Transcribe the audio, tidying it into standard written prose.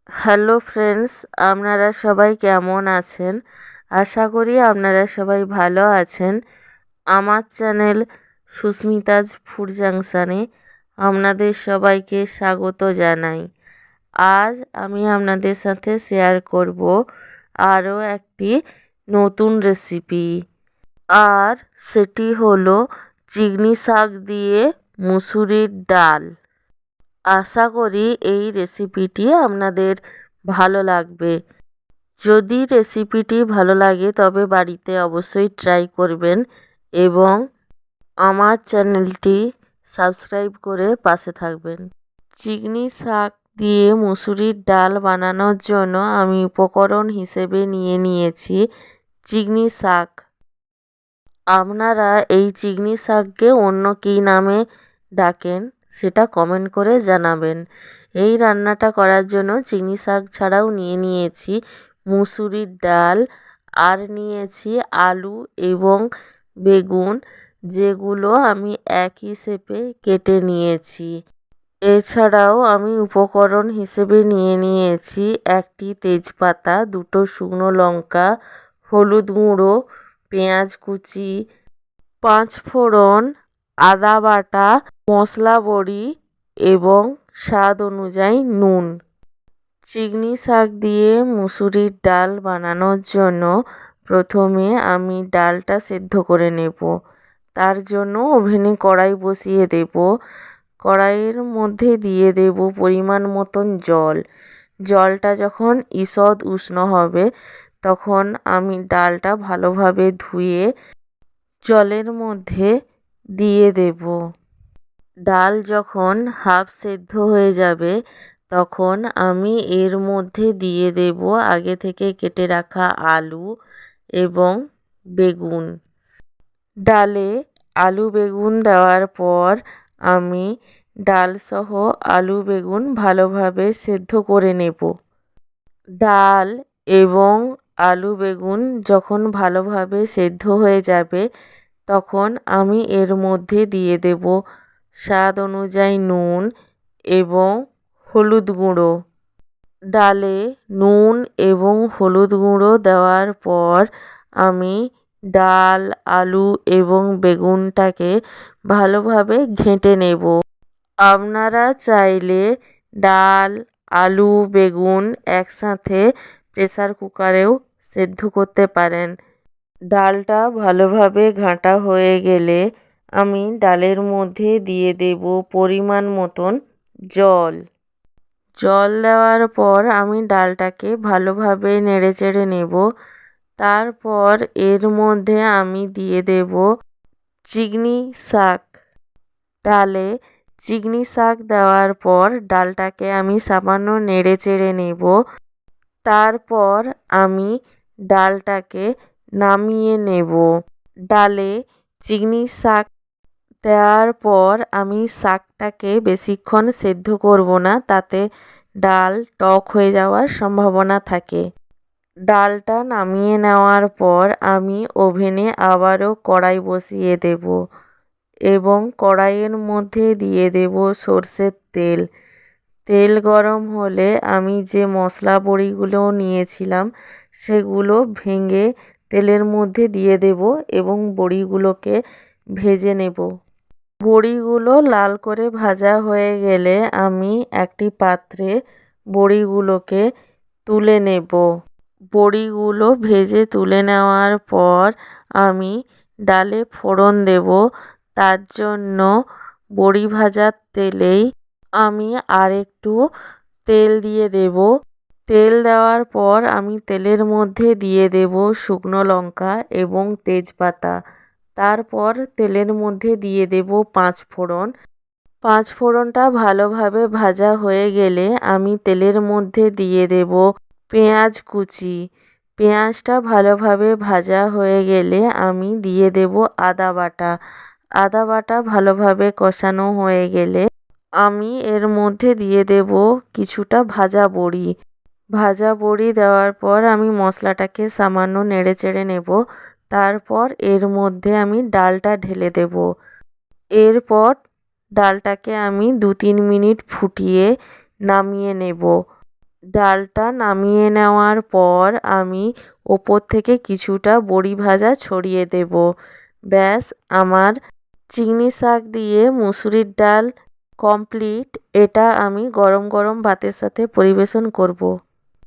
Hello friends, আপনারা সবাই কেমন আছেন? আশা করি আপনারা সবাই ভালো আছেন। আমার চ্যানেল সুস্মিতাজ ফুড জাংশনে আপনাদের সবাইকে স্বাগত জানাই। আজ আমি আপনাদের সাথে শেয়ার করব আরও একটি নতুন রেসিপি, আর সেটি হলো চিকনি শাক দিয়ে মুসুরির ডাল। আশা করি এই রেসিপিটি আপনাদের ভালো লাগবে। যদি রেসিপিটি ভালো লাগে তবে বাড়িতে অবশ্যই ট্রাই করবেন এবং আমার চ্যানেলটি সাবস্ক্রাইব করে পাশে থাকবেন। চিকনি শাক দিয়ে মুসুরির ডাল বানানোর জন্য আমি উপকরণ হিসেবে নিয়েছি চিকনি শাক। আপনারা এই চিকনি শাককে অন্য কী নামে ডাকেন সেটা কমেন্ট করে জানাবেন। এই রান্নাটা করার জন্য চিকনি শাক ছাড়াও নিয়েছি মুসুরির ডাল, আর নিয়েছি আলু এবং বেগুন, যেগুলো আমি একই শেপে কেটে নিয়েছি। এছাড়াও আমি উপকরণ হিসেবে নিয়েছি একটি তেজপাতা, দুটো শুকনো লঙ্কা, হলুদ গুঁড়ো, পেঁয়াজ কুচি, 5 ফোড়ন, আদা বাটা, মশলা বড়ি এবং স্বাদ অনুযায়ী নুন। চিকনি শাক দিয়ে মুসুরির ডাল বানানোর জন্য প্রথমে আমি ডালটা সেদ্ধ করে নেব। তার জন্য ওভেনে কড়াই বসিয়ে দেব। কড়াইয়ের মধ্যে দিয়ে দেব পরিমাণ মতন জল। জলটা যখন ঈষৎ উষ্ণ হবে তখন আমি ডালটা ভালোভাবে ধুয়ে জলের মধ্যে দিয়ে দেব। ডাল যখন হাফ সেদ্ধ হয়ে যাবে তখন আমি এর মধ্যে দিয়ে দেব আগে থেকে কেটে রাখা আলু এবং বেগুন। ডালে আলু বেগুন দেওয়ার পর আমি ডালসহ আলু বেগুন ভালোভাবে সেদ্ধ করে নেব। ডাল এবং আলু বেগুন যখন ভালোভাবে সেদ্ধ হয়ে যাবে তখন আমি এর মধ্যে দিয়ে দেব স্বাদ অনুযায়ী নুন এবং হলুদ গুঁড়ো। ডালে নুন এবং হলুদ গুঁড়ো দেওয়ার পর আমি ডাল, আলু এবং বেগুনটাকে ভালোভাবে ঘেঁটে নেব। আপনারা চাইলে ডাল, আলু, বেগুন একসাথে প্রেসার কুকারেও সেদ্ধ করতে পারেন। ডালটা ভালোভাবে ঘাঁটা হয়ে গেলে আমি ডালের মধ্যে দিয়ে দেব পরিমাণ মতন জল। জল দেওয়ার পর আমি ডালটাকে ভালোভাবে নেড়েচেড়ে নেব। তারপর এর মধ্যে আমি দিয়ে দেব চিকনি শাক। ডালে চিকনি শাক দেওয়ার পর ডালটাকে আমি সামান্য নেড়েচেড়ে নেব। তারপর আমি ডালটাকে নামিয়ে নেব। ডালে চিকনি শাক দেওয়ার পর আমি শাকটাকে বেশিক্ষণ সেদ্ধ করব না, তাতে ডাল টক হয়ে যাওয়ার সম্ভাবনা থাকে। ডালটা নামিয়ে নেওয়ার পর আমি ওভেনে আবারও কড়াই বসিয়ে দেব এবং কড়াইয়ের মধ্যে দিয়ে দেব সরষের তেল। তেল গরম হলে আমি যে মশলা বড়িগুলো নিয়েছিলাম সেগুলো ভেঙে তেলের মধ্যে দিয়ে দেব এবং বড়িগুলোকে ভেজে নেব। বড়িগুলো লাল করে ভাজা হয়ে গেলে আমি একটি পাত্রে বড়িগুলোকে তুলে নেব। বড়িগুলো ভেজে তুলে নেওয়ার পর আমি ডালে ফোড়ন দেব। তার জন্য বড়ি ভাজার তেলেই আমি আরেকটু তেল দিয়ে দেব। তেল দেওয়ার পর আমি তেলের মধ্যে দিয়ে দেব শুকনো লঙ্কা এবং তেজপাতা। তারপর তেলের মধ্যে দিয়ে দেব 5 ফোড়ন। 5 ফোড়নটা ভালোভাবে ভাজা হয়ে গেলে আমি তেলের মধ্যে দিয়ে দেব পেঁয়াজ কুচি। পেঁয়াজটা ভালোভাবে ভাজা হয়ে গেলে আমি দিয়ে দেব আদা বাটা। আদা বাটা ভালোভাবে কষানো হয়ে গেলে আমি এর মধ্যে দিয়ে দেব কিছুটা ভাজা বড়ি। ভাজা বড়ি দেওয়ার পর আমি মশলাটাকে সামান্য নেড়েচেড়ে নেব। তারপর এর মধ্যে আমি ডালটা ঢেলে দেব। এরপর ডালটাকে আমি 2-3 মিনিট ফুটিয়ে নামিয়ে নেব। ডালটা নামিয়ে নেওয়ার পর আমি ওপর থেকে কিছুটা বড়ি ভাজা ছড়িয়ে দেব। ব্যাস, আমার চিংড়ি শাক দিয়ে মুসুরির ডাল কমপ্লিট। এটা আমি গরম গরম ভাতের সাথে পরিবেশন করব।